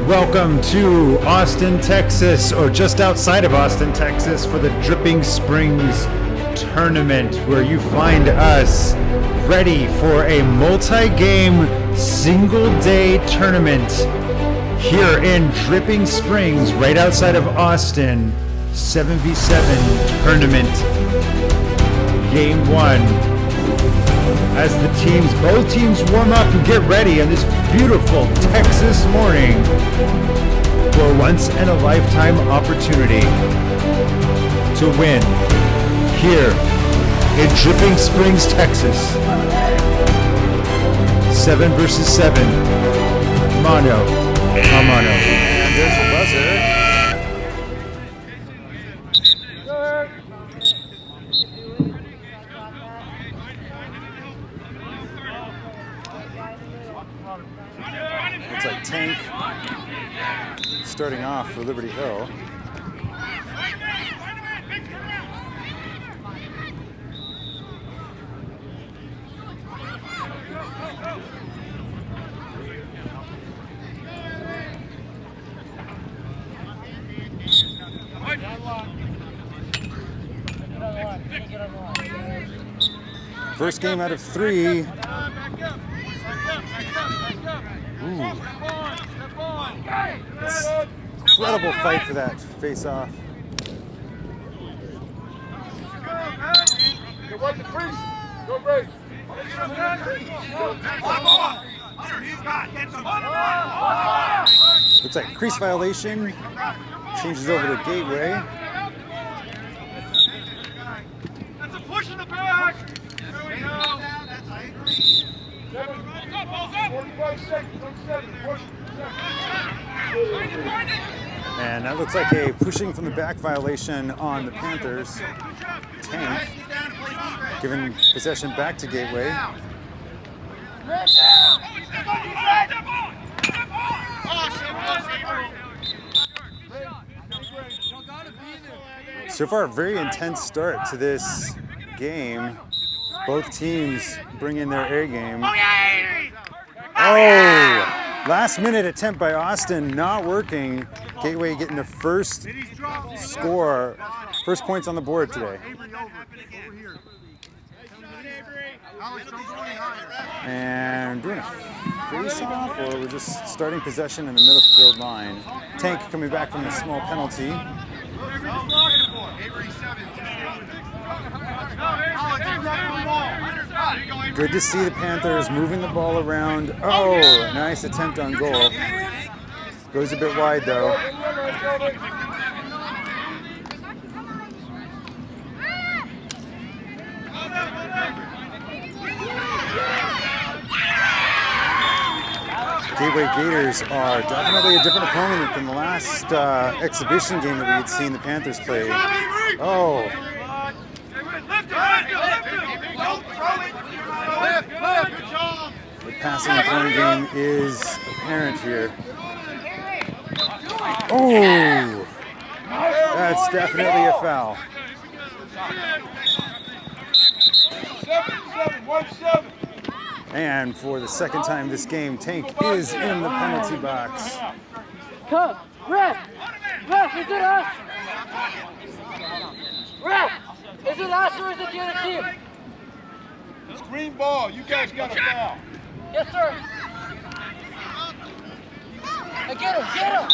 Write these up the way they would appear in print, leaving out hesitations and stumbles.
Welcome to Austin, Texas, or just outside of Austin, Texas, for the Dripping Springs tournament, where you find us ready for a multi-game, single-day tournament here in Dripping Springs, right outside of Austin. 7v7 tournament, game 1. As both teams warm up and get ready on this beautiful Texas morning for a once-in-a-lifetime opportunity to win here in Dripping Springs, Texas. 7 versus 7, mano a mano. And there's the buzzer. Looks like Tank starting off for Liberty Hill. First game out of 3. Incredible fight for that face-off. Looks like crease violation. Changes over to Gateway. That's a push in the back. And that looks like a pushing from the back violation on the Panthers. Tank giving possession back to Gateway. So far, a very intense start to this game. Both teams bring in their A game. Oh, last minute attempt by Austin, not working. Gateway getting the first score, first points on the board today. And doing a face-off, or we're just starting possession in the midfield line. Tank coming back from a small penalty. Good to see the Panthers moving the ball around. Oh, nice attempt on goal. Goes a bit wide though. Gateway Gators are definitely a different opponent than the last exhibition game that we had seen the Panthers play. Oh. The passing and throwing game is apparent here. Oh, that's definitely a foul. 7-7-1-7. And for the second time this game, Tank is in the penalty box. Come, ref, is it us? Ref, is it us or is it the other team? It's green ball. You guys got a foul. Yes, sir. Hey, get him, get him,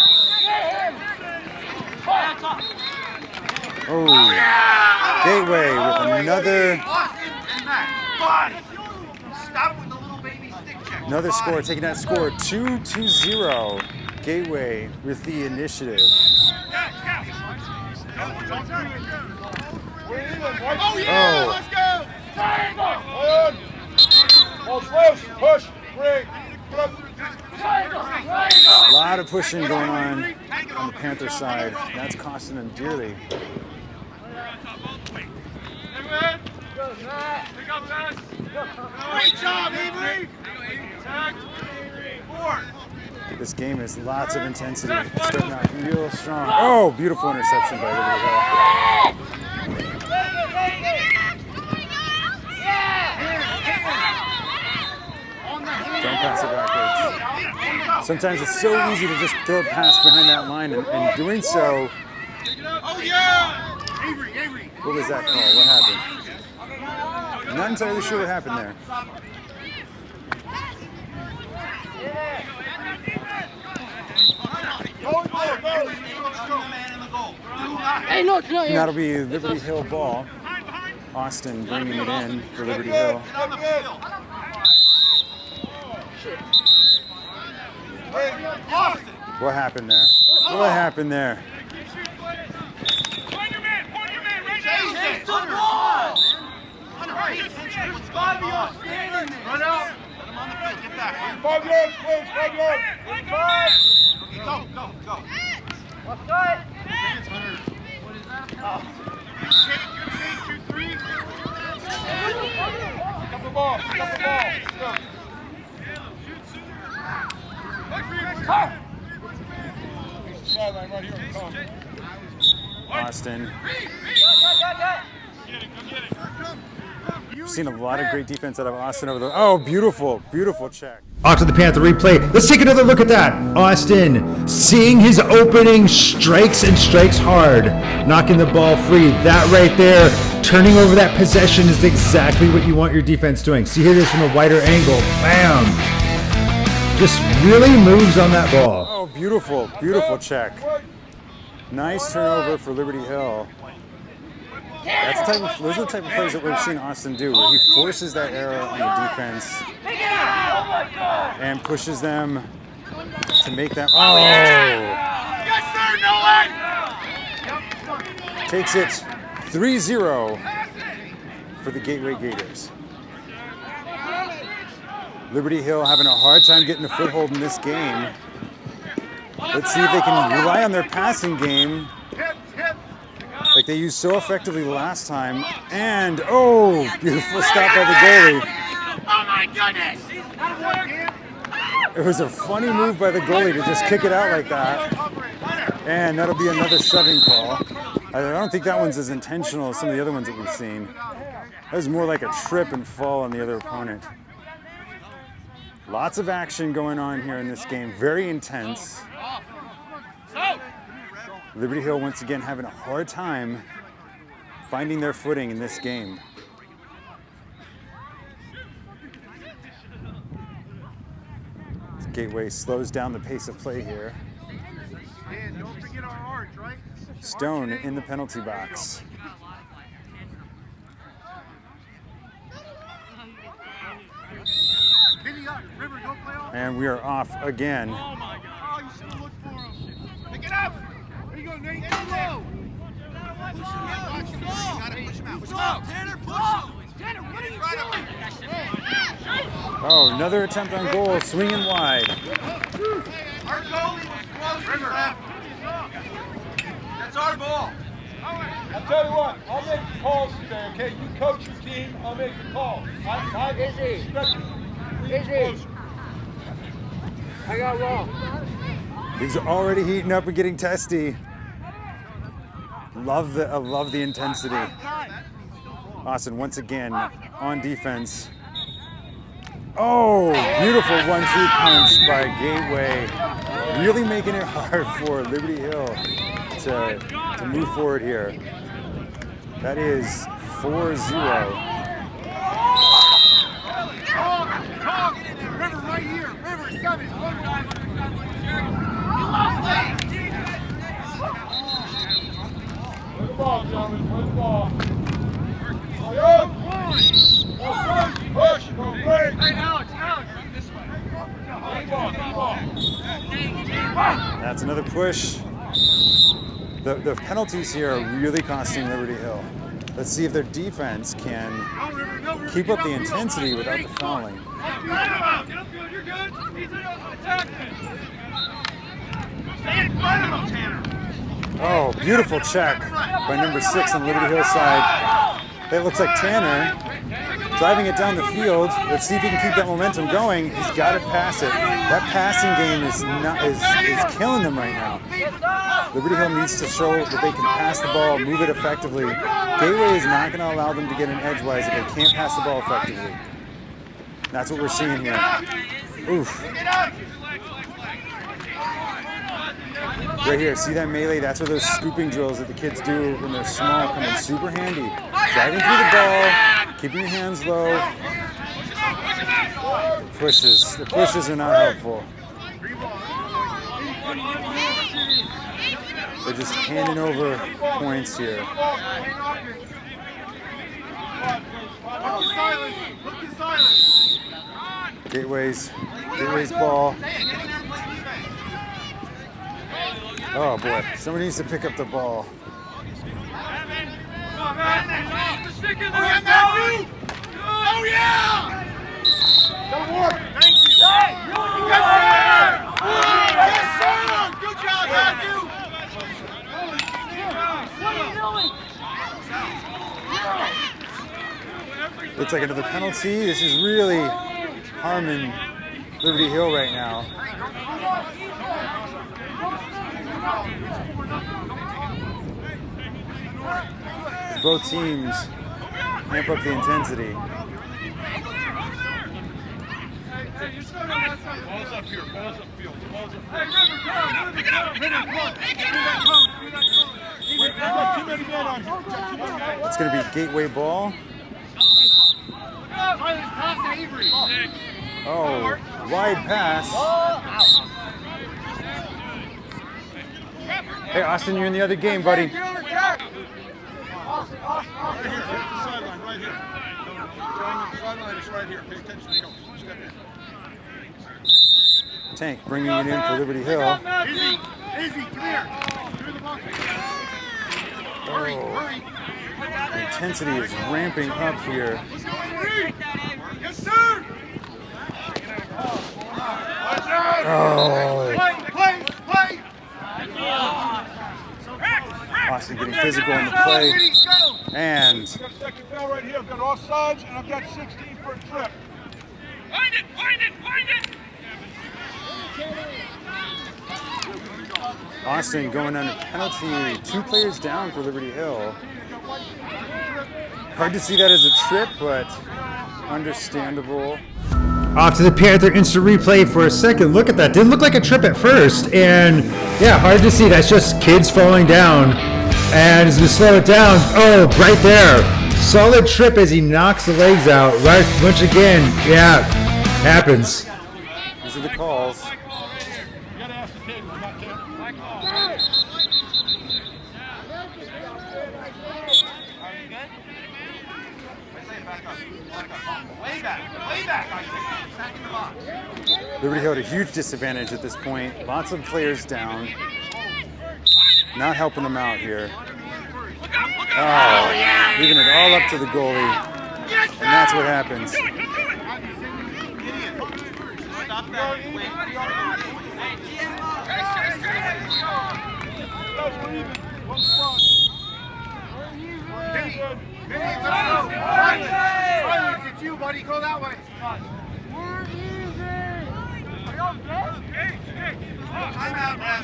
get him. Oh, Gateway with another score, taking that score 2-0. Gateway with the initiative. Oh, let's go. Push, break. A lot of pushing going on the Panther side. That's costing them dearly. Great job, Avery. This game is lots of intensity. Starting out real strong. Oh, beautiful interception by Liberty Hill. Don't pass it backwards. Sometimes it's so easy to just throw a pass behind that line, and doing so. Oh yeah! Avery. What was that call? What happened? Not entirely sure what happened there. Hey, no, it's not And here. that'll be Liberty Hill ball. Austin bringing it in for Liberty Hill. What happened there? What happened there? Point your man right now. Run out. Let him on the field. Get back. 5 yards, please. 5 yards. Go. What's that? Good take, 2-3. Pick up the ball. Go. Sideline right here. Come. Austin. Go get it. We've seen a lot of great defense out of Austin over the. Oh, beautiful check. Off to the Panther replay. Let's take another look at that. Austin seeing his opening, strikes hard, knocking the ball free. That right there, turning over that possession is exactly what you want your defense doing. See here it is from a wider angle. Bam! Just really moves on that ball. Oh, beautiful check. Nice turnover for Liberty Hill. Those are the type of plays that we've seen Austin do, where he forces that error on the defense and pushes them to make that. Oh! Yes, sir, Nolan! Takes it 3-0 for the Gateway Gators. Liberty Hill having a hard time getting a foothold in this game. Let's see if they can rely on their passing game like they used so effectively last time. And, oh, beautiful stop by the goalie. Oh my goodness! It was a funny move by the goalie to just kick it out like that. And that'll be another shoving call. I don't think that one's as intentional as some of the other ones that we've seen. That was more like a trip and fall on the other opponent. Lots of action going on here in this game. Very intense. Liberty Hill once again having a hard time finding their footing in this game. Gateway slows down the pace of play here. And don't forget our arch, right? Stone in the penalty box. River, go play off. And we are off again. Oh my God. Oh, you should look for him. Pick it up. There you go, Nate. Get low. Push him out. Watch him. You gotta push him out. Push him out. Tanner, push him. Tanner, what are you doing? Oh, another attempt on goal, swinging wide. Our goalie was close. River. That's our ball. I'll tell you what, I'll make the calls today, okay? You coach your team, I'll make the calls. I got wrong. He's already heating up and getting testy. I love the intensity. Austin once again on defense. Oh, beautiful 1-2 punch by Gateway. Really making it hard for Liberty Hill to move forward here. That is 4-0. River right here. River, 7. Play the ball, gentlemen. Play the ball. Push. Go break. Hey, Alex. This way. Play the ball. That's another push. The penalties here are really costing Liberty Hill. Let's see if their defense can keep up the intensity without the fouling. Get upfield. You're good. He's attacking. Stay in front of him, Tanner. Oh, beautiful check by number 6 on Liberty Hill side. It looks like Tanner driving it down the field. Let's see if he can keep that momentum going. He's got to pass it. That passing game is killing them right now. Liberty Hill needs to show that they can pass the ball, move it effectively. Gateway is not going to allow them to get in edgewise if they can't pass the ball effectively. That's what we're seeing here. Oof. Right here, see that melee? That's where those scooping drills that the kids do when they're small come in super handy. Driving through the ball, keeping your hands low. The pushes are not helpful. They're just handing over points here. Gateway's ball. Oh boy, somebody needs to pick up the ball. Oh yeah! That'll work. Thank you. Yes, sir! Yes, sir! Good job, Matthew! Looks like another penalty. This is really harming Liberty Hill right now. Both teams amp up the intensity. Ball's up here. Ball's up field. Ball's up field. It's going to be gateway ball. Oh, wide pass. Hey, Austin, you're in the other game, buddy. Right here. Sideline, right here. Sideline is right here. Pay attention. Step in. Tank bringing it in for Liberty Hill. Easy. Easy. Come here. Through the bucket. Hurry. Hurry. The intensity is ramping up here. Let's go, Avery. Yes, sir. Oh, Play. Austin getting physical in the play. And I've got a second foul right here. I've got offsides, and I've got 16 for a trip. Find it! Austin going under penalty. 2 players down for Liberty Hill. Hard to see that as a trip, but understandable. Off to the Panther instant replay for a second. Look at that. Didn't look like a trip at first. And yeah, hard to see. That's just kids falling down. And he's going to slow it down. Oh, right there. Solid trip as he knocks the legs out. Right, once again. Yeah, happens. These are the calls. Liberty Hill at a huge disadvantage at this point. Lots of players down. Not helping them out here. Oh, leaving it all up to the goalie. And that's what happens. It's you, buddy. Go that way.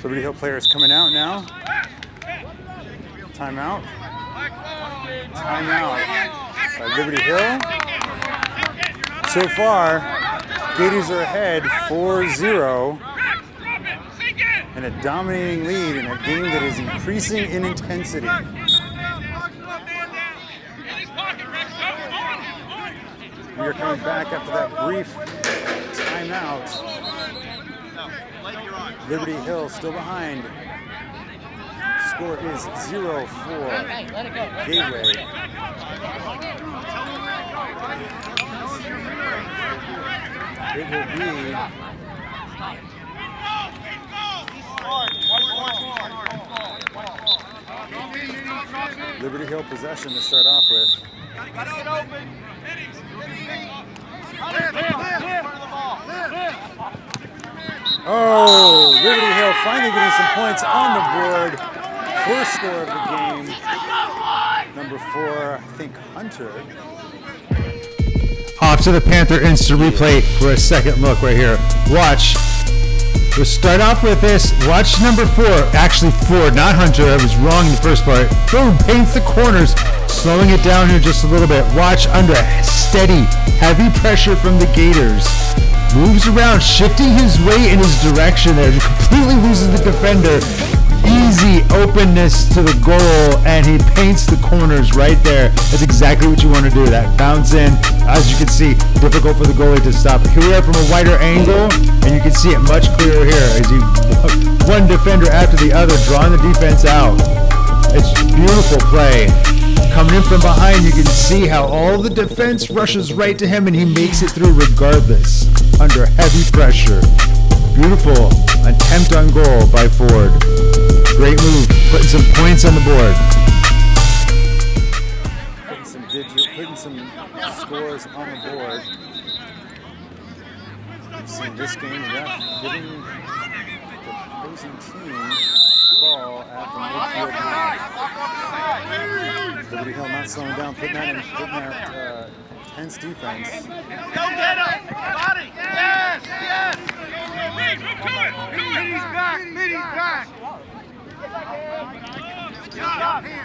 Liberty Hill players coming out now. Timeout. Timeout. Liberty Hill. So far, Gators are ahead 4-0 and a dominating lead in a game that is increasing in intensity. We are coming back after that brief timeout. Liberty Hill still behind. Score is 0-4. Gateway. It will be Liberty Hill possession to start off with. Oh, Liberty Hill finally getting some points on the board. First score of the game. Number 4, I think Hunter. Off to the Panther instant replay for a second look right here. Watch. We'll start off with this. Watch number 4. Actually 4, not Hunter. I was wrong in the first part. Boom, paints the corners. Slowing it down here just a little bit. Watch under steady, heavy pressure from the Gators. Moves around, shifting his weight in his direction there. Completely loses the defender. easy openness to the goal, and he paints the corners right there. That's exactly what you want to do. That bounce in, as you can see, difficult for the goalie to stop. Here we are from a wider angle, and you can see it much clearer here as you one defender after the other drawing the defense out. It's beautiful play. Coming in from behind, you can see how all the defense rushes right to him, and he makes it through regardless under heavy pressure. Beautiful attempt on goal by Ford. Great move, putting some points on the board. Putting some scores on the board. We've seen this game, ref giving the opposing team ball at the midfield line. Liberty Hill not slowing down, putting that intense defense. Go get him! Body! Yes! Yes! Middy's back! Middy's back!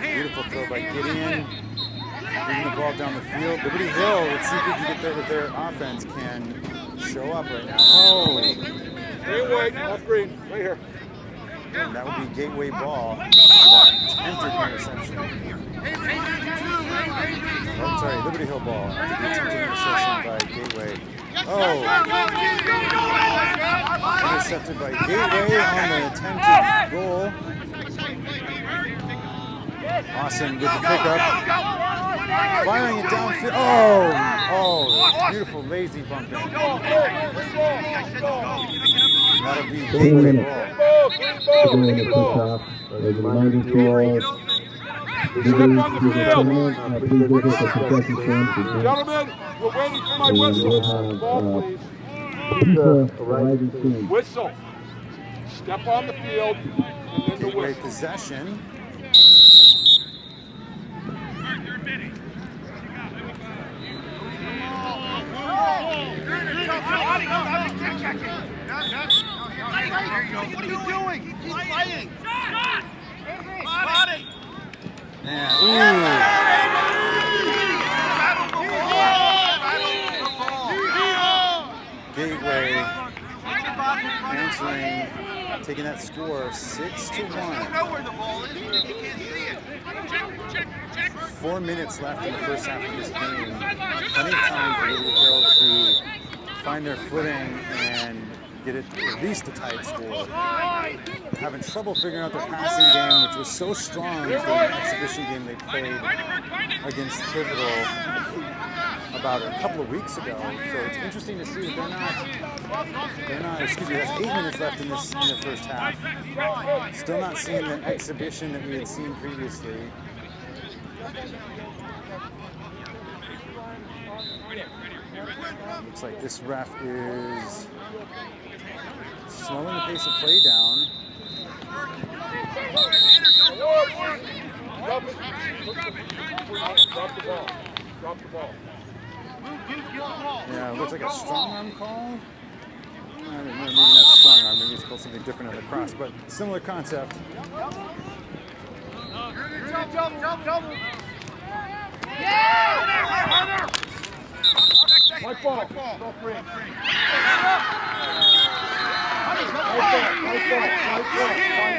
Beautiful throw by Gideon. Bringing the ball down the field. Liberty Hill, let's see if we can get there, if their offense can show up right now. Oh! Green white, off green, right here. And that would be gateway ball. That attempted interception. Oh, sorry, Liberty Hill ball. After the attempted interception by Gateway. Oh! Intercepted by Gateway on the attempted goal. Austin with the pickup. Firing it downfield. Oh, beautiful lazy bump in. That'll be gateway ball. Gentlemen, we're waiting for my whistle. Ball, please. Whistle. Step on the field, and then the Gateway whistle. possession. What are you doing? Keep fighting. Body. And, ooh. Gateway answering, taking that score 6-1. You know where the ball is, you can't see it. 4 minutes left in the first half of this game. Plenty of time for Liberty Hill to find their footing and get it at least a tight score. Having trouble figuring out their passing game, which was so strong for the exhibition game they played against Pivotal about a couple of weeks ago. So it's interesting to see that they're not, excuse me, that's 8 minutes left in the first half. Still not seeing the exhibition that we had seen previously. Looks like this ref is slowing the pace of play down. Drop the ball. Drop the ball. Yeah, it looks like a strong arm call. Maybe not strong arm, maybe it's called something different on the cross, but similar concept. White ball.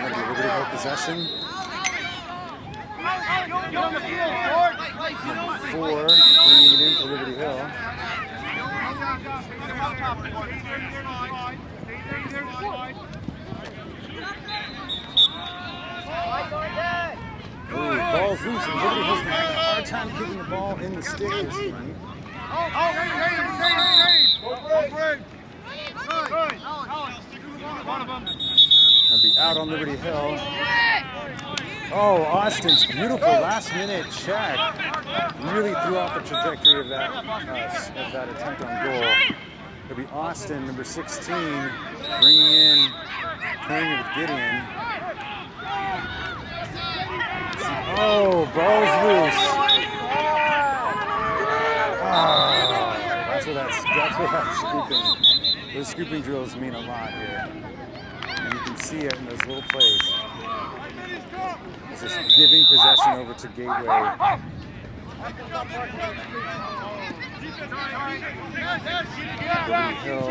Liberty Hill possession. 4, bringing it in for Liberty Hill. Ooh, ball's loose, and Liberty Hill's been having a hard time kicking the ball in the stick this game. That'll be out on Liberty Hill. Oh, Austin's beautiful last-minute check really threw off the trajectory of that attempt on goal. It'll be Austin, number 16, bringing in, playing it with Gideon. Oh, ball's loose. That's what that's scooping. Those scooping drills mean a lot here. And you can see it in those little plays. It's just giving possession over to Gateway. Liberty Hill.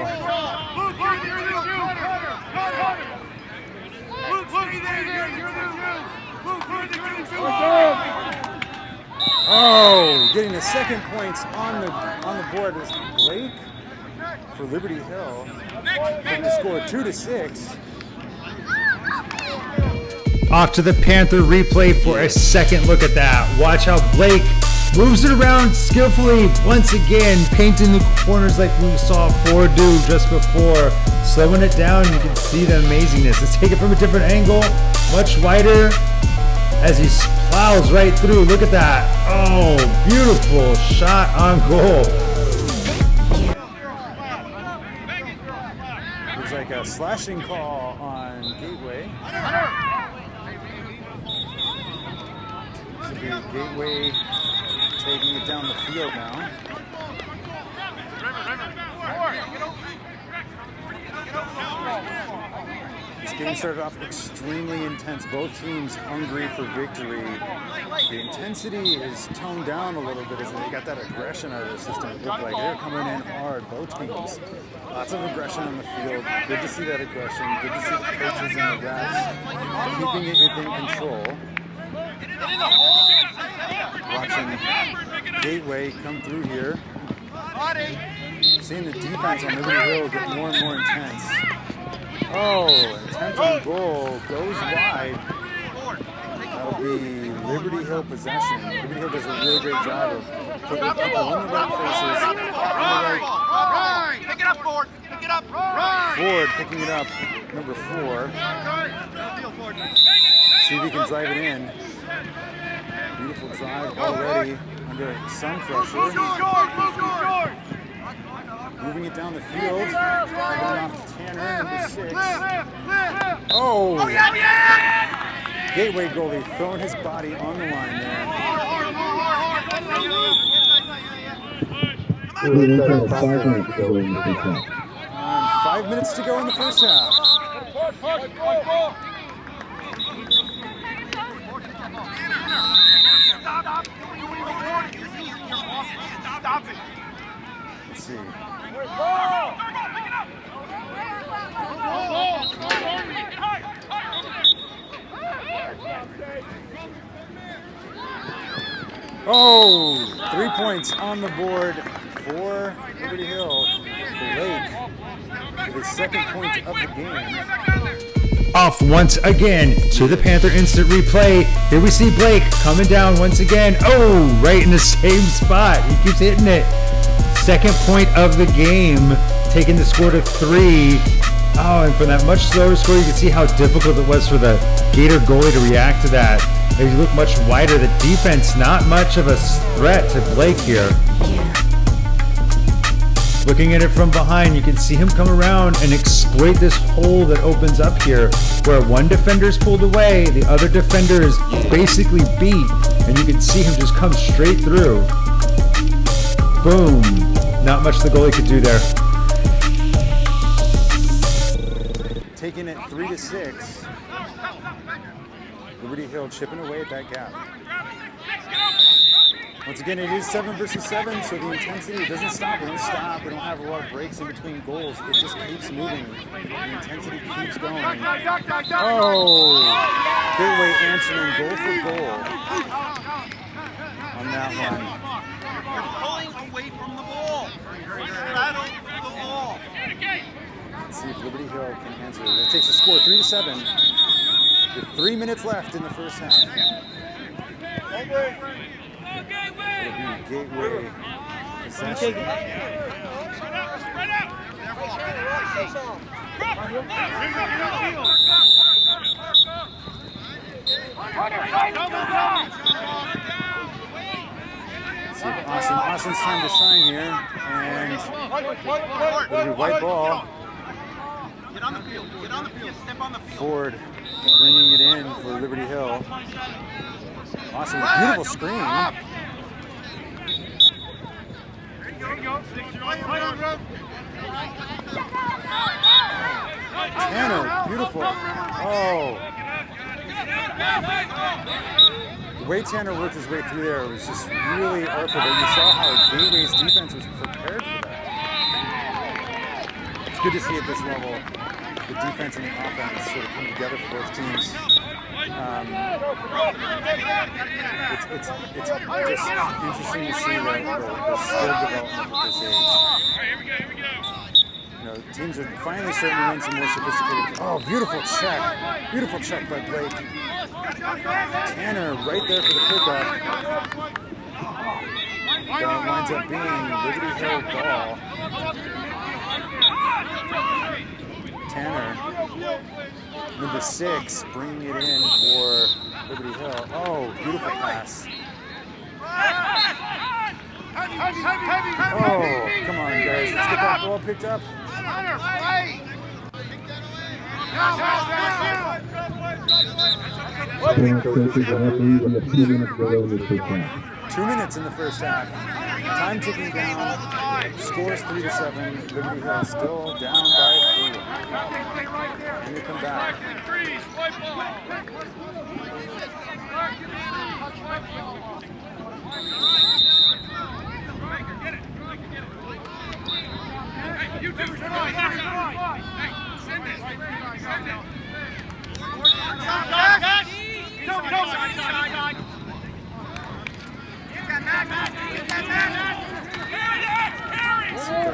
Oh, getting the second points on the board is Blake for Liberty Hill. Taking the score 2-6. Off to the Panther replay for a second look at that. Watch how Blake moves it around skillfully once again, painting the corners like we saw Ford do just before. Slowing it down, you can see the amazingness. Let's take it from a different angle, much wider, as he plows right through. Look at that. Oh, beautiful shot on goal. There's like a slashing call on Gateway. This will be Gateway taking it down the field now. This game started off extremely intense. Both teams hungry for victory. The intensity is toned down a little bit as they got that aggression out of their system. It looked like they're coming in hard, both teams. Lots of aggression on the field. Good to see that aggression. Good to see the coaches and the refs keeping it within control. Watching Gateway come through here. Seeing the defense on Liberty Hill get more and more intense. Oh, attempt on goal goes wide. That'll be Liberty Hill possession. Liberty Hill does a really great job of putting people in the right places. Pick it up, Ford. Pick it up. Ford picking it up, number 4. See if he can drive it in. Beautiful drive already under sun pressure. Moving it down the field. Giving it off to Tanner, number 6. Oh! Gateway goalie throwing his body on the line there. 5 minutes to go in the first half. Stop it. Let's see. Oh, 3 points on the board for Liberty Hill. Blake with his second point of the game. Off once again to the Panther instant replay. Here we see Blake coming down once again. Oh, right in the same spot. He keeps hitting it. Second point of the game, taking the score to 3. Oh, and from that much slower score, you can see how difficult it was for the Gator goalie to react to that. As you look much wider, the defense not much of a threat to Blake here. Looking at it from behind, you can see him come around and exploit this hole that opens up here, where one defender's pulled away, the other defender is basically beat, and you can see him just come straight through. Boom. Not much the goalie could do there. Taking it 3-6. Liberty Hill chipping away at that gap. Once again, it is 7 versus 7, so the intensity doesn't stop. We don't stop. We don't have a lot of breaks in between goals. It just keeps moving. The intensity keeps going. Oh! Gateway answering goal for goal on that one. You're pulling away from the ball. Battle the ball. Let's see if Liberty Hill can answer. That takes the score 3-7 with 3 minutes left in the first half. It'll be Gateway possession. See if Austin's time to shine here, and it'll be white ball. Get on the field. Get on the field. Step on the field. Ford bringing it in for Liberty Hill. Austin with a beautiful screen. Tanner, beautiful. Oh. The way Tanner worked his way through there was just really artful. But you saw how Gateway's defense was prepared for that. It's good to see at this level the defense and the offense sort of come together for both teams. It's just interesting to see the skill development at this age. You know, teams are finally starting to win some more sophisticated. Oh, beautiful check by Blake. Tanner right there for the pickup. That winds up being Liberty Hill ball. Tanner, number 6, bringing it in for Liberty Hill. Oh, beautiful pass. Oh, come on, guys. Let's get that ball picked up. Two minutes in the first half. Time ticking down. Scores 3-7. Liberty Hill still down by 4. And they come back.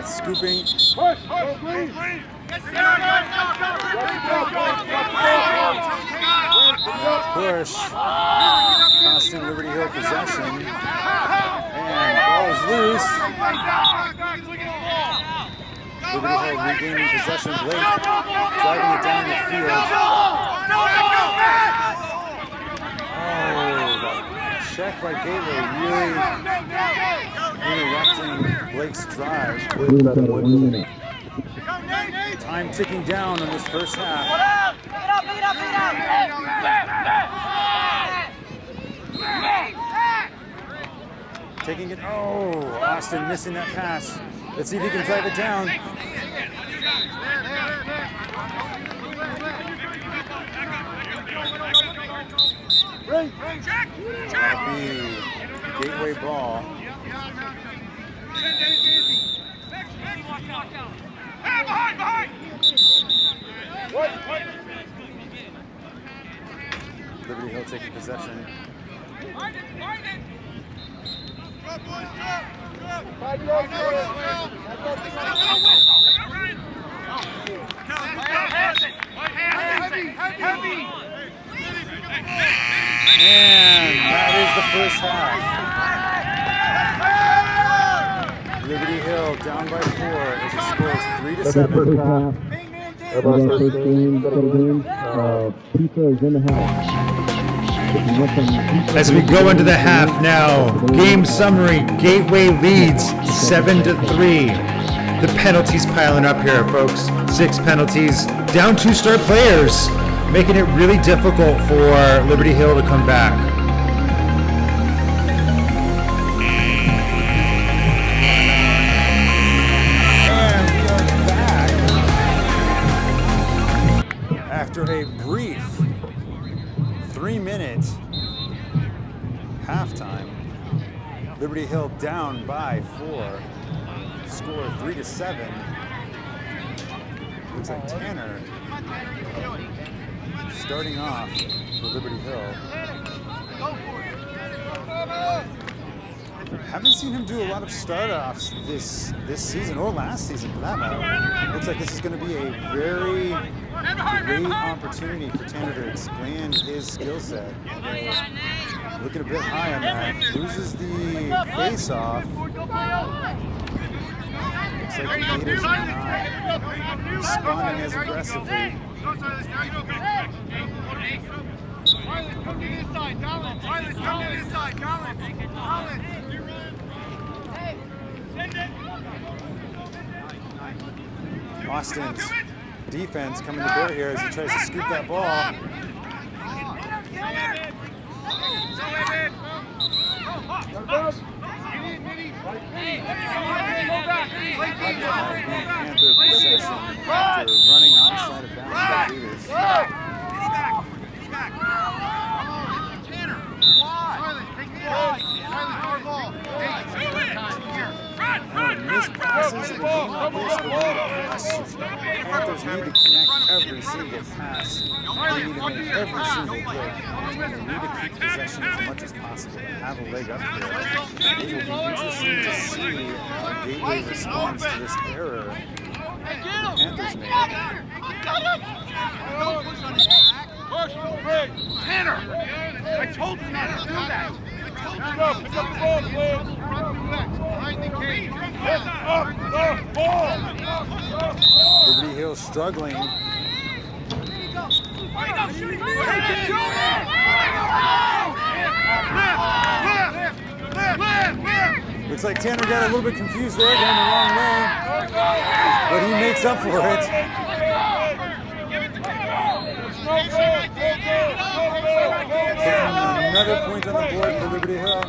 Scooping. Push. Constant Liberty Hill possession. And ball is loose. Liberty Hill regaining possession late. Driving it down the field. Oh, check by Gateway really interrupting Blake's drive. Time ticking down on this first half. Taking it. Oh, Austin missing that pass. Let's see if he can drive it down. That'll be Gateway ball. Liberty Hill taking possession. And that is the first half. Liberty Hill down by 4 as it scores 3-7. Pizza is in the house. As we go into the half now, game summary, Gateway leads 7-3. The penalties piling up here, folks. 6 penalties, down 2 star players, making it really difficult for Liberty Hill to come back. And we are back after a brief 3-minute halftime. Liberty Hill down by 4. Score 3-7. Looks like Tanner starting off for Liberty Hill. Haven't seen him do a lot of start-offs this season or last season for that matter. Looks like this is going to be a very great opportunity for Tanner to expand his skill set. Looking a bit high on that. Loses the face-off. Looks like the Gators are not responding as aggressively. Austin's defense coming to bear here as he tries to scoop that ball. Panther possession after running outside of bounds by Gators. Missed passes and getting up this Panthers need to connect every single pass. They need to make every single play. They need to keep possession as much as possible and have a leg up here. It will be interesting to see how Gateway responds to this error the Panthers made. Tanner! I told you not to do that! Pick up the ball, Flynn. Behind the cage! Up the ball! Liberty Hill struggling. Looks like Tanner got a little bit confused there, going the wrong way. But he makes up for it. Another point on the board for Liberty Hill.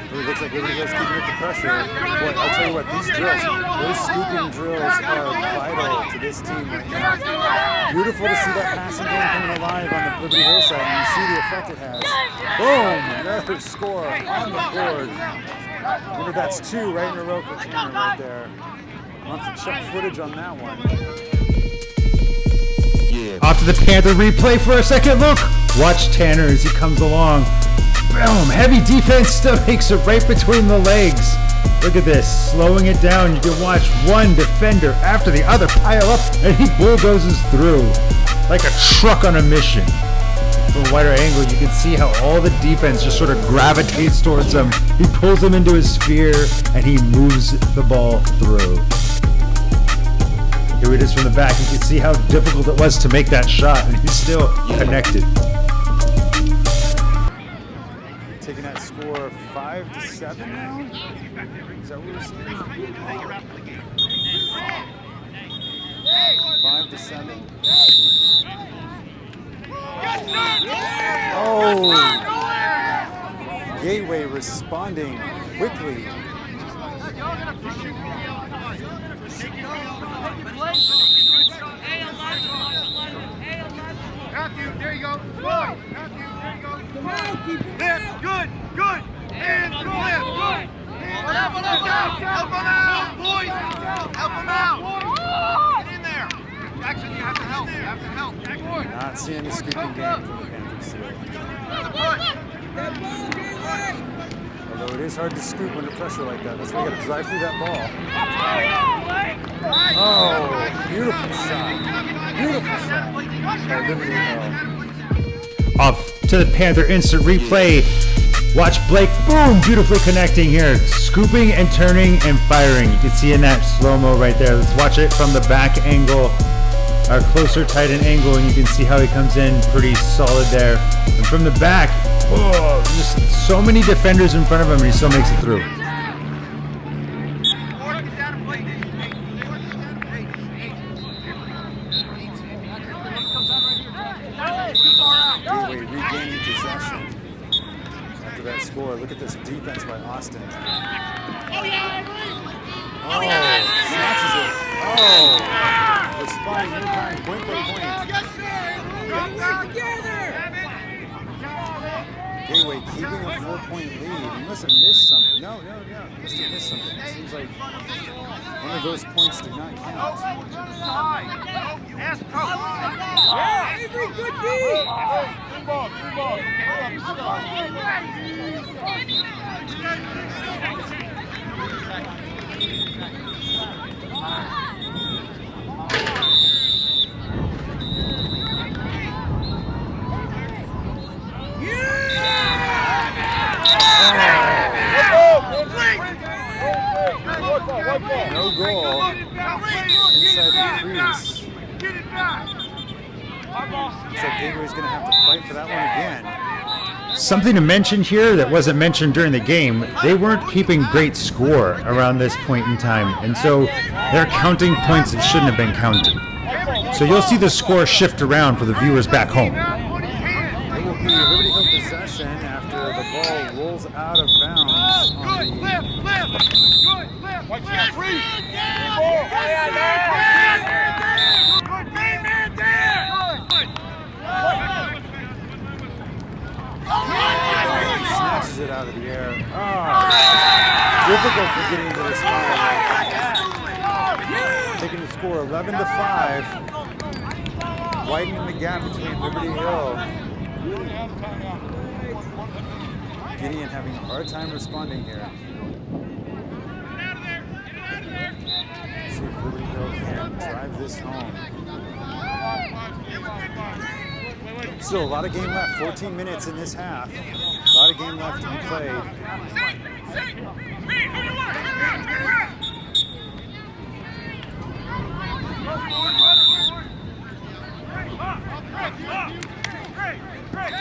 It looks like Liberty Hill's keeping up the pressure. Boy, I'll tell you what, these drills, those scooping drills are vital to this team right now. Beautiful to see that passing game coming alive on the Liberty Hill side, and you see the effect it has. Boom! Another score on the board. Remember, that's 2 right in a row for Tanner right there. I'll have to check footage on that one. Off to the Panther replay for a second look. Watch Tanner as he comes along. Boom! Heavy defense still makes it right between the legs. Look at this, slowing it down. You can watch one defender after the other pile up, and he bulldozes through like a truck on a mission. From a wider angle, you can see how all the defense just sort of gravitates towards him. He pulls him into his sphere, and he moves the ball through. Here it is from the back. You can see how difficult it was to make that shot, and he's still connected. Taking that score 5-7 now? Is that what we're seeing? 5-7. Oh! Gateway responding quickly. Matthew, there you go. Matthew, there you go. Lift, good, good. And lift, good. Help him out, boys. Help him out. Get in there. Jackson, you have to help. You have to help. Not seeing the scooping game from the Panthers today. Although it is hard to scoop under pressure like that. That's why you got to drive through that ball. Oh, beautiful shot. Beautiful shot. By Liberty Hill. Off to the Panther instant replay. Watch Blake, boom, beautifully connecting here. Scooping and turning and firing. You can see in that slow-mo right there. Let's watch it from the back angle, our closer tight end angle, and you can see how he comes in pretty solid there. And from the back, whoa, just so many defenders in front of him, and he still makes it through. Gateway regaining possession after that score. Look at this defense by Austin. Oh, snatches it. Oh, responding in time, point by point. Gateway keeping a 4-point lead. He must have missed something. No. He must have missed something. It seems like one of those points did not count. Avery, good D. Good ball. No goal inside the crease. Looks like Gateway's going to have to fight for that one again. Something to mention here that wasn't mentioned during the game, they weren't keeping great score around this point in time, and so they're counting points that shouldn't have been counted. So you'll see the score shift around for the viewers back home. It will be Liberty Hill possession after the ball rolls out of bounds on the Watch that. Free. snatches it out of the air. Difficult for getting into this spot. Taking the score 11-5. Widening the gap between Liberty Hill. Gideon having a hard time responding here. See if Liberty Hill can drive this home. Still a lot of game left. 14 minutes in this half. A lot of game left to be played.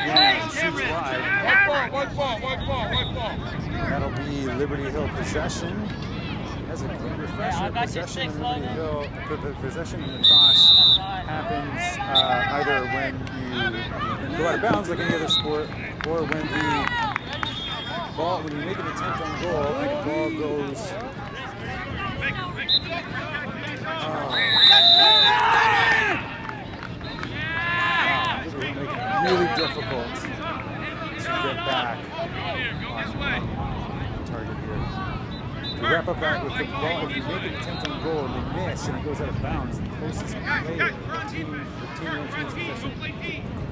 Yeah, shoots wide. White ball. That'll be Liberty Hill possession. As a clean refresher, possession in Liberty Hill, possession in the cross happens either when you go out of bounds like any other sport, or when the ball, when you make an attempt on goal, and the ball goes. Really difficult to get back on target here. To wrap up that with the ball, if you make an attempt on goal and you miss and it goes out of bounds, the closest player, the team retains possession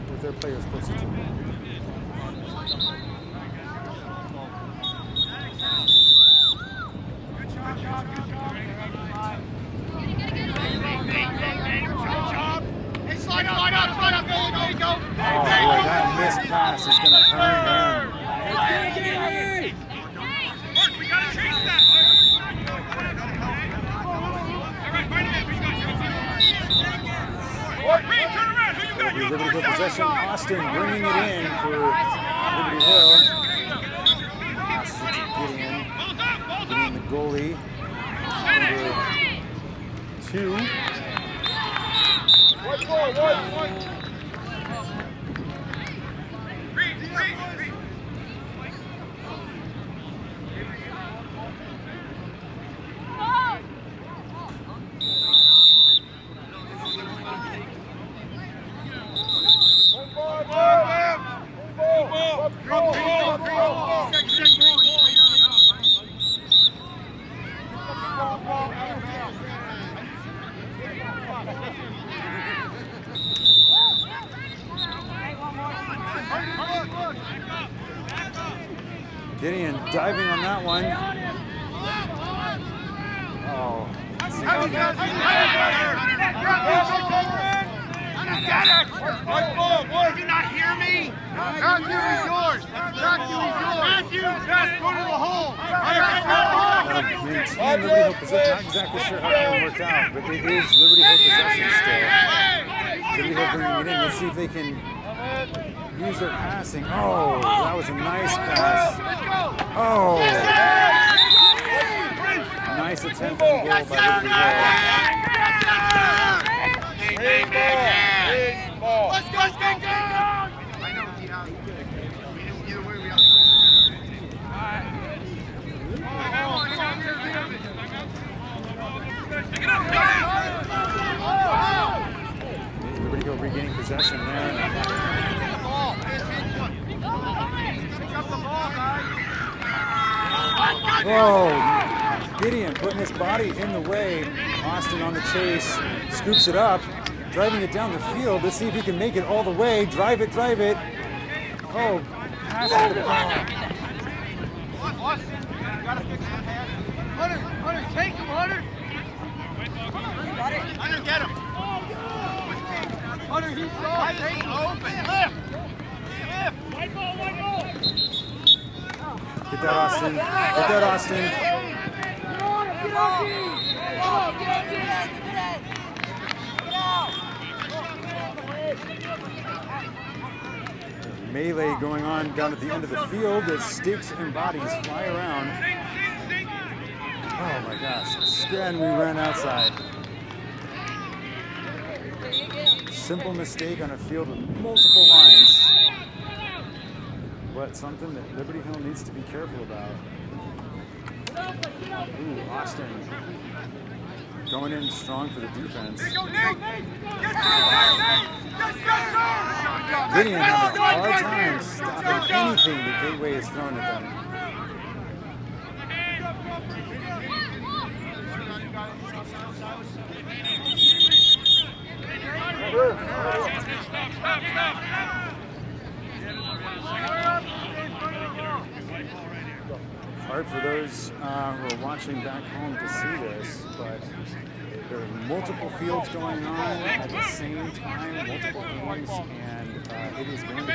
with their players closest to the ball. Slide up, go. Oh boy, that missed pass is going to hurt them. We gotta change that. Green, turn around. Who you got? Liberty Hill possession. Austin bringing it in for Liberty Hill. Austin getting the goalie. Number 2. White ball. Green. Gideon diving on that one. Oh. Did you not hear me? Matthew is yours. Matthew, best, go to the hole. Maintain Liberty Hill possession. Not exactly sure how that worked out, but it is Liberty Hill possession still. Liberty Hill bringing it in. Let's see if they can use their passing. Oh, that was a nice pass. Oh. Nice attempt on goal by Liberty Hill. Ball. Let's go. I know, either way we have Liberty Hill regaining possession there. Whoa! Gideon putting his body in the way. Austin on the chase, scoops it up, driving it down the field. Let's see if he can make it all the way. Drive it. Oh, pass it. Austin, you gotta fix that pass. Hunter, take him, Hunter. Hunter, get him. Hunter, he's soft. Take open. Lift. White ball. Get that, Austin. Melee going on down at the end of the field as sticks and bodies fly around. Oh my gosh, and we ran outside. Simple mistake on a field with multiple lines. But something that Liberty Hill needs to be careful about. Ooh, Austin going in strong for the defense. Gideon having a hard time stopping anything that Gateway is throwing at them. Hard for those who are watching back home to see this, but there are multiple fields going on at the same time, multiple games, and it is going to be,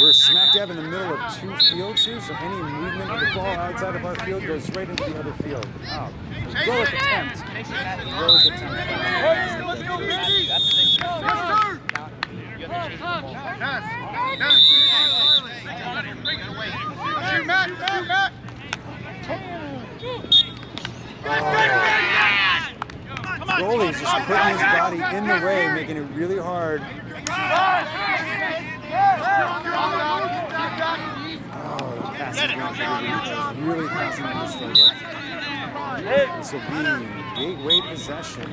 we're smack dab in the middle of two fields here, so any movement of the ball outside of our field goes right into the other field. Oh, heroic attempt. Heroic attempt. Goalie's just putting his body in the way, making it really hard. Oh, the passing game really passing on the struggle. This will be Gateway possession.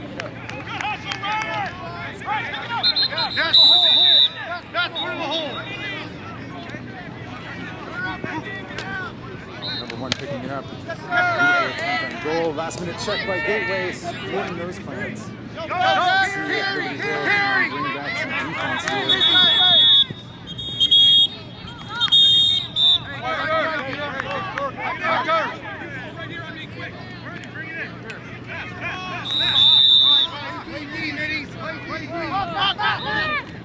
Number one picking it up. Attempt on goal. Last minute check by Gateway, splitting those plans. See if Liberty Hill can bring back some defense here.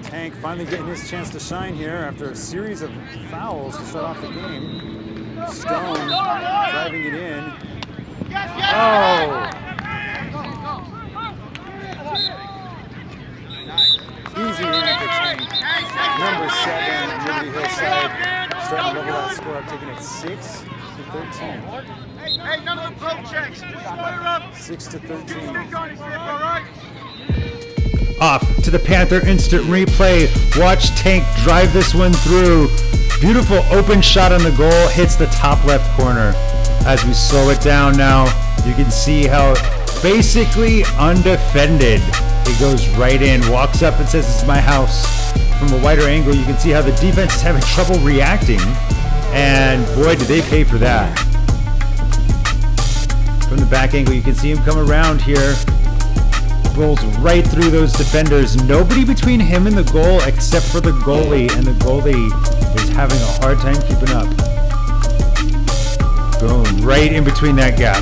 Tank finally getting his chance to shine here after a series of fouls to start off the game. Stone driving it in. Oh! Easy in for Tank. Number 7 on Liberty Hill side. Starting to level that score up, taking it 6-13. Hey, none of the pro checks. 6-13. Off to the Panther instant replay. Watch Tank drive this one through. Beautiful open shot on the goal, hits the top left corner. As we slow it down now, you can see how basically undefended. It goes right in, walks up and says, "It's my house." From a wider angle, you can see how the defense is having trouble reacting. And boy, did they pay for that. From the back angle, you can see him come around here. Rolls right through those defenders. Nobody between him and the goal except for the goalie, and the goalie is having a hard time keeping up. Boom, right in between that gap.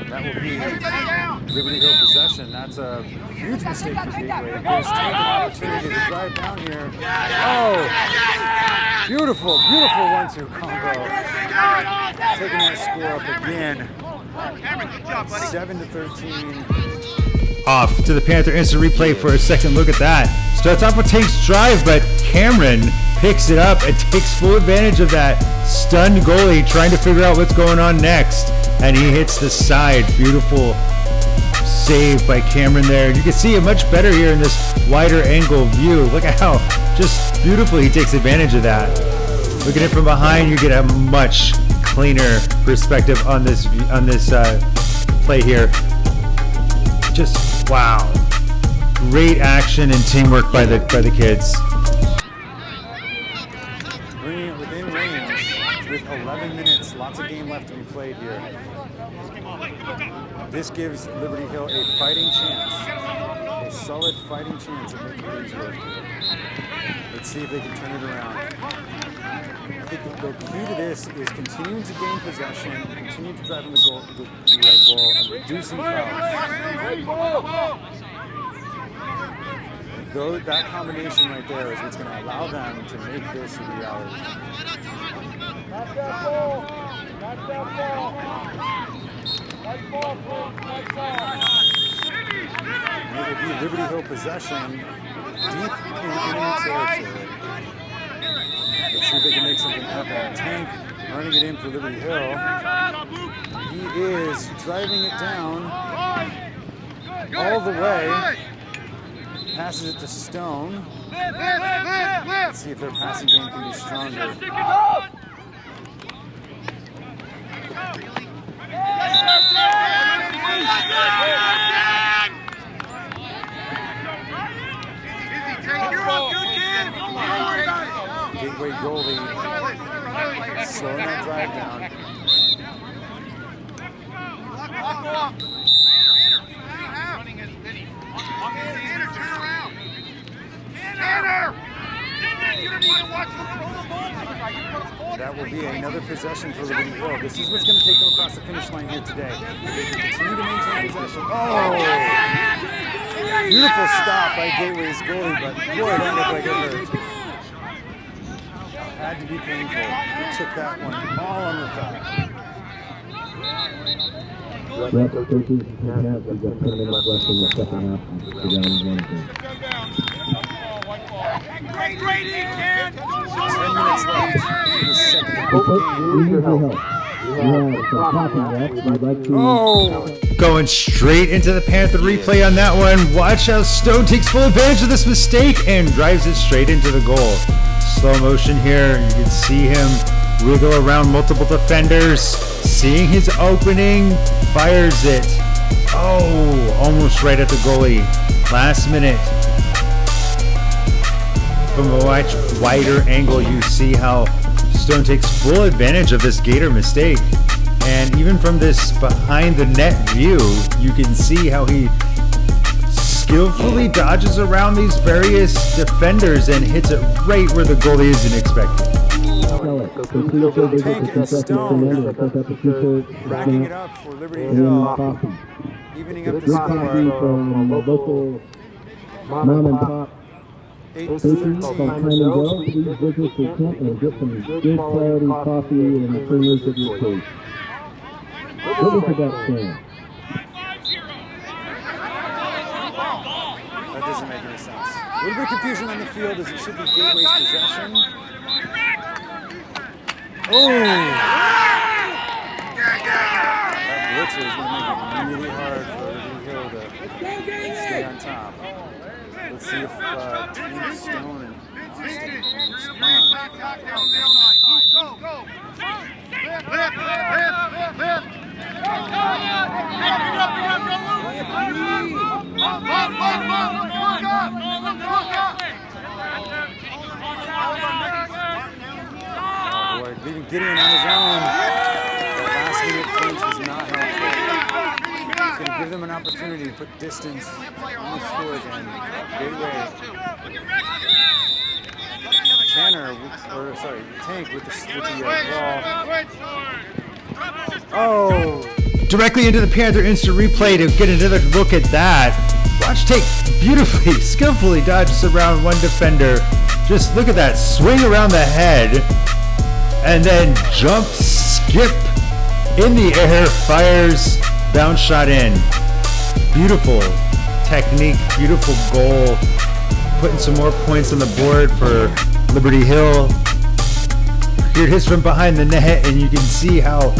That will be Liberty Hill possession. That's a huge mistake for Gateway. It gives Tank an opportunity to drive down here. Oh! Beautiful, beautiful 1-2 combo. Taking that score up again. 7-13. Off to the Panther instant replay for a second look at that. Starts off with Tank's drive, but Cameron picks it up and takes full advantage of that stunned goalie trying to figure out what's going on next. And he hits the side. Beautiful save by Cameron there. You can see it much better here in this wider angle view. Look at how just beautifully he takes advantage of that. Looking at it from behind, you get a much cleaner perspective on this play here. Just wow, great action and teamwork by the kids. Bringing it within range with 11 minutes. Lots of game left to be played here. This gives Liberty Hill a fighting chance, a solid fighting chance of making things work. Let's see if they can turn it around. I think the key to this is continuing to gain possession, continuing to drive in the goal, and reducing fouls. Though that combination right there is what's going to allow them to make this a reality. Not that ball. Not that ball. Nice ball, bro. Nice ball. And it will be Liberty Hill possession deep in enemy territory. Let's see if they can make something happen. Tank running it in for Liberty Hill. He is driving it down all the way. passes it to Stone. Flip, flip, flip. Let's see if their passing game can be stronger. Gateway goalie slowing that drive down. That will be another possession for Liberty Hill. This is what's going to take them across the finish line here today. Continue to maintain possession. Oh! Beautiful stop by Gateway's goalie, but boy, that looked like it hurt. Had to be painful. He took that one all on the thigh. Rep 13 and a half. We've got 10 minutes left in the second half. The round is 1 game. 10 minutes left in the second half. We need your help. Yeah, some popping reps. We'd like to... Oh! Going straight into the Panther replay on that one. Watch how Stone takes full advantage of this mistake and drives it straight into the goal. Slow motion here. You can see him wiggle around multiple defenders. Seeing his opening, fires it. Oh, almost right at the goalie. Last minute. From a much wider angle, you see how Stone takes full advantage of this Gator mistake. And even from this behind the net view, you can see how he skillfully dodges around these various defenders and hits it right where the goalie isn't expecting. Tank and Stone racking it up for Liberty Hill, evening up the score. From local mom and pop 8-13. Pine and Go. Please visit the tent and get some good quality coffee and the fingers of your taste. What is that stand? That doesn't make any sense. A little bit of confusion on the field as it should be Gateway's possession. Oh! That blitzer is going to make it really hard for Liberty Hill to stay on top. Let's see if Team Stone and Austin can respond. Go! Flip! Oh boy, leaving Gideon on his own. That last minute clinch was not helpful. It's going to give them an opportunity to put distance on the score again. Gateway. Tank with the ball. Oh! Directly into the Panther instant replay to get another look at that. Watch Tank beautifully, skillfully dodges around one defender. Just look at that, swing around the head, and then jump, skip in the air, fires, bounce shot in. Beautiful technique, beautiful goal. Putting some more points on the board for Liberty Hill. Here it is from behind the net, and you can see how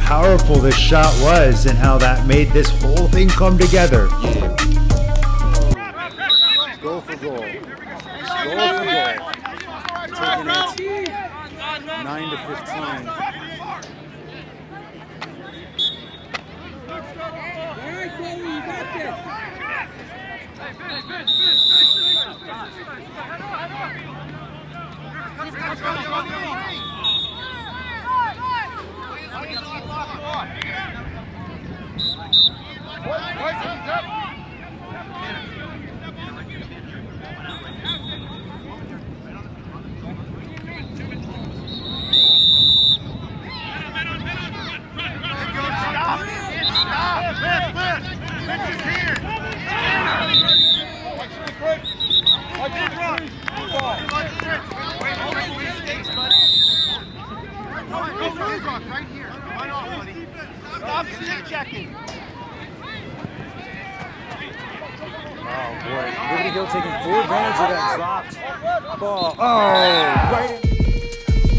powerful this shot was and how that made this whole thing come together. Goal for goal. Goal for goal. Taking it 9-15. Right here. Right on, buddy. Stop checking. Oh boy, Liberty Hill taking full advantage of that dropped ball. Oh,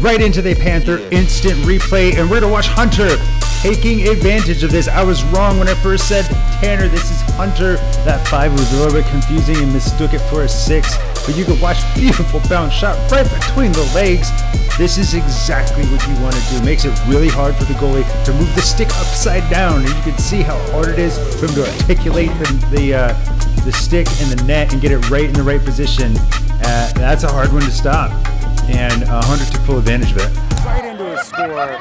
Right into the Panther instant replay, and we're to watch Hunter taking advantage of this. I was wrong when I first said, Tanner, this is punter. That 5 was a little bit confusing and mistook it for a 6. But you can watch beautiful bounce shot right between the legs. This is exactly what you want to do. Makes it really hard for the goalie to move the stick upside down. And you can see how hard it is for him to articulate the stick in the net and get it right in the right position. That's a hard one to stop. And Hunter took full advantage of it. Right into a score.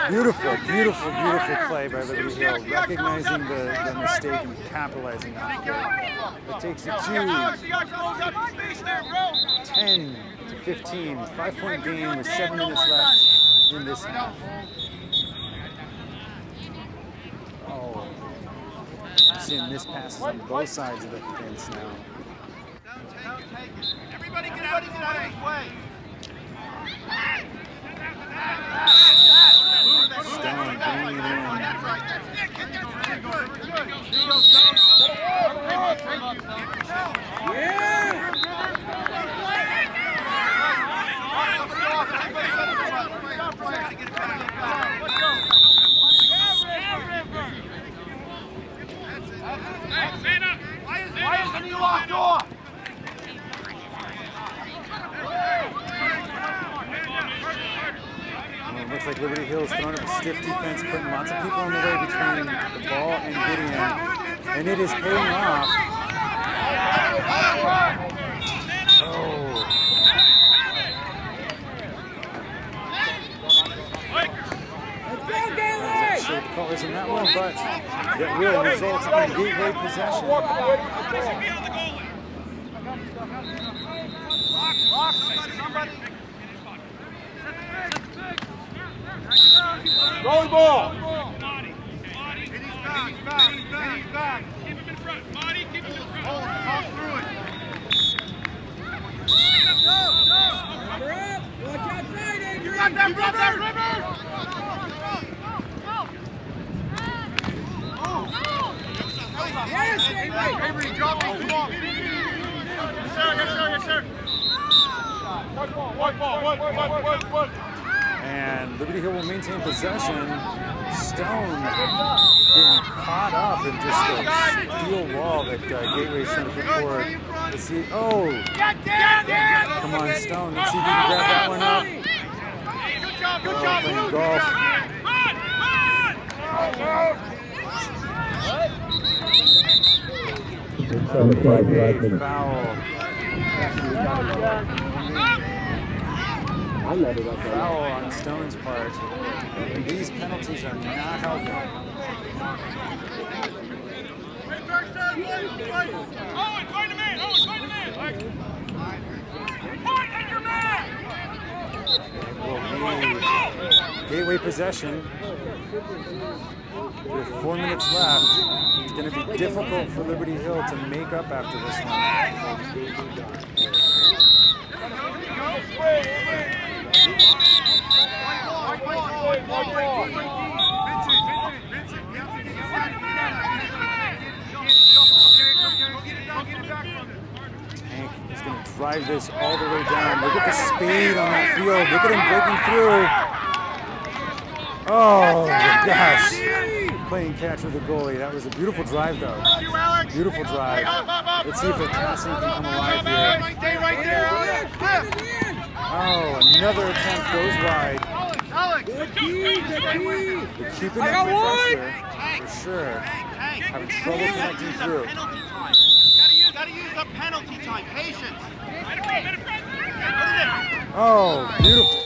Beautiful, beautiful, beautiful play by Liberty Hill, recognizing the mistake and capitalizing on it. It takes it to 10 to 15, 5-point game with 7 minutes left in this half. Oh, I'm seeing missed passes on both sides of the fence now. Everybody get out of his way. Stone bringing it in. Why isn't he locked off? Looks like Liberty Hill's throwing up a stiff defense, putting lots of people in the way between the ball and Gideon, and it is paying off. Oh. Not sure the call is in that one, but it will result in Gateway possession. Going ball. Keep him in front. Body, keep him in front. Talk through it. Watch outside, Adrian. You got that, River! Yes, Adrian. Avery, drop it. Come on. Yes, sir. Yes, sir. One ball. And Liberty Hill will maintain possession. Stone getting caught up in just the steel wall that Gateway is trying to put forward. Let's see. Oh! Come on, Stone. Let's see if you can grab that one up. Good job, Playing golf. A foul. Foul on Stone's part. These penalties are not helping. Owen, find a man. Point at your man. Will be Gateway possession. With 4 minutes left, it's going to be difficult for Liberty Hill to make up after this one. Tank is going to drive this all the way down. Look at the speed on that field. Look at him breaking through. Oh, gosh. Playing catch with the goalie. That was a beautiful drive, though. Beautiful drive. Let's see if the passing can come alive here. Right there, Alex. Oh, another attempt goes wide. Good They're keeping up the pressure, for sure. Having trouble connecting through. Gotta use the penalty time. Patience. Oh, beautiful.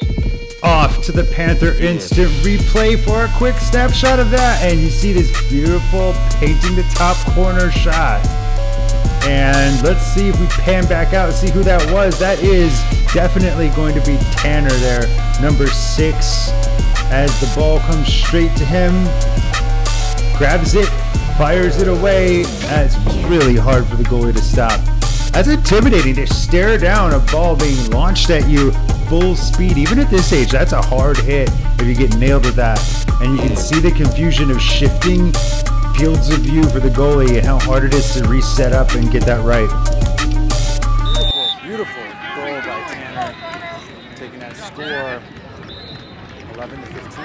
Off to the Panther instant replay for a quick snapshot of that, and you see this beautiful painting the top corner shot. And let's see if we pan back out and see who that was. That is definitely going to be Tanner there, number 6, as the ball comes straight to him, grabs it, fires it away. That's really hard for the goalie to stop. That's intimidating to stare down a ball being launched at you full speed. Even at this age, that's a hard hit if you get nailed with that. And you can see the confusion of shifting fields of view for the goalie and how hard it is to reset up and get that right. Beautiful goal by Tanner, taking that score 11 to 15.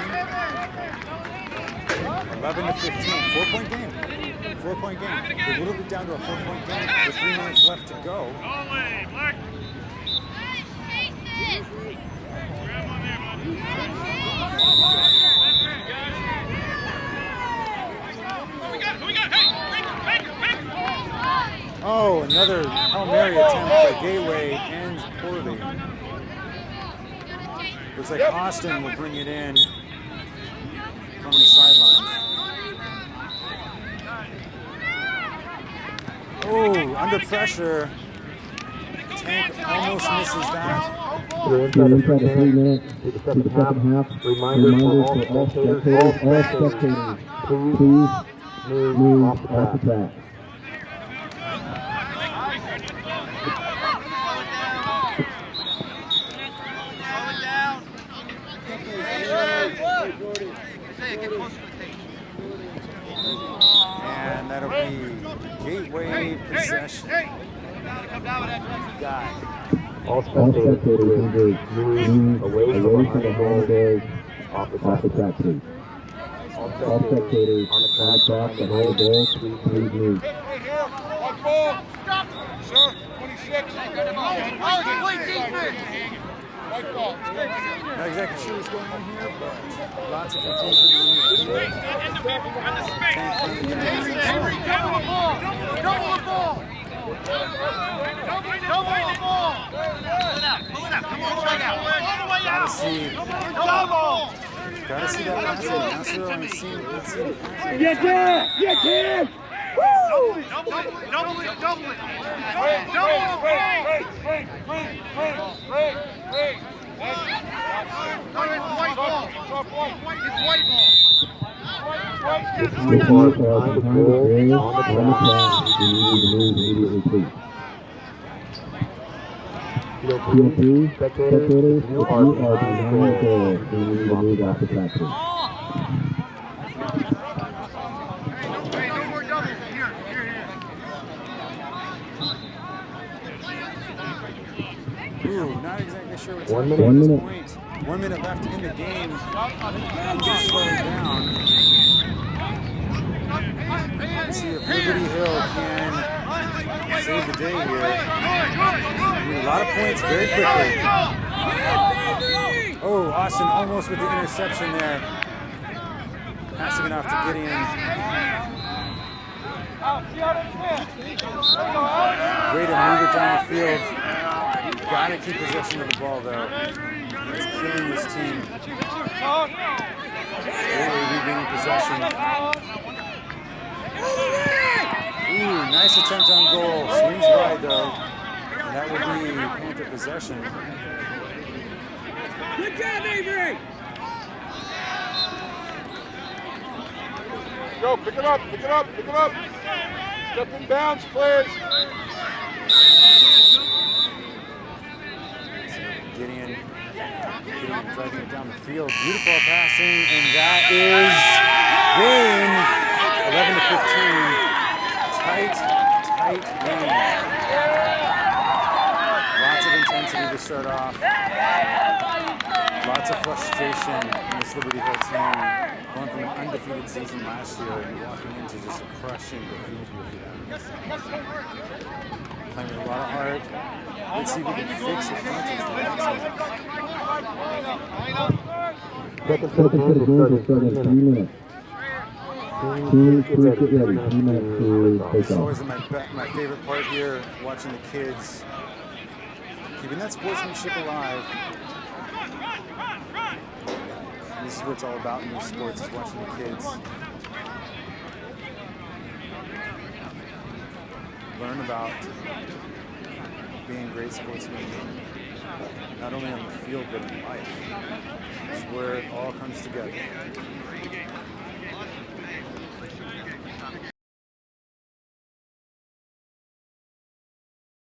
11 to 15, 4-point game. 4-point game. They whittled it down to a 4-point game with 3 minutes left to go. Oh, another Hail Mary attempt by Gateway ends poorly. Looks like Austin will bring it in from the sidelines. Oh, under pressure. Tank almost misses that. We're inside of 3 minutes to the second half. Reminder for all spectators, please move off the track. And that'll be Gateway possession. Guy. All spectators move away from the home goal off the track, please. All spectators on the track behind the goal, please move. White ball. Sir, 26. White ball. Not exactly sure what's going on here, but lots of confusion on the field. Double the ball! Gotta see that pass. Master only seen pass. You can! Double it! White ball! It's white ball! This is the part behind the goal on the track. You need to move immediately, please. Field 2, spectators, you are behind the goal. You need to move off the track, please. Hey, no more doubles. Here. Ooh, not exactly sure what's 1 happening minute. at this point. 1 minute left in the game. Just slow it down. Let's see if Liberty Hill can save the day here. I mean, a lot of points very quickly. Oh, Austin almost with the interception there. Passing it off to Gideon. Way to move it down the field. Gotta keep possession of the ball though. It's killing this team. Really regaining possession. Ooh, nice attempt on goal. Swings wide though. And that will be Panther possession. Good job, Avery! Go, pick it up. Step in bounds, please. Gideon driving it down the field. Beautiful passing, and that is game 11 to 15. Tight game. Lots of intensity to start off. Lots of frustration in this Liberty Hill team. Going from an undefeated season last year and walking into just a crushing defeat here for them. Playing with a lot of heart. Let's see if we can fix it. Second set of games will start in 3 minutes. Teams, please get ready. 3 minutes to take It's always off. my favorite part here, watching the kids. Keeping that sportsmanship alive. This is what it's all about in these sports, is watching the kids learn about being great sportsmen, not only on the field but in life. It's where it all comes together.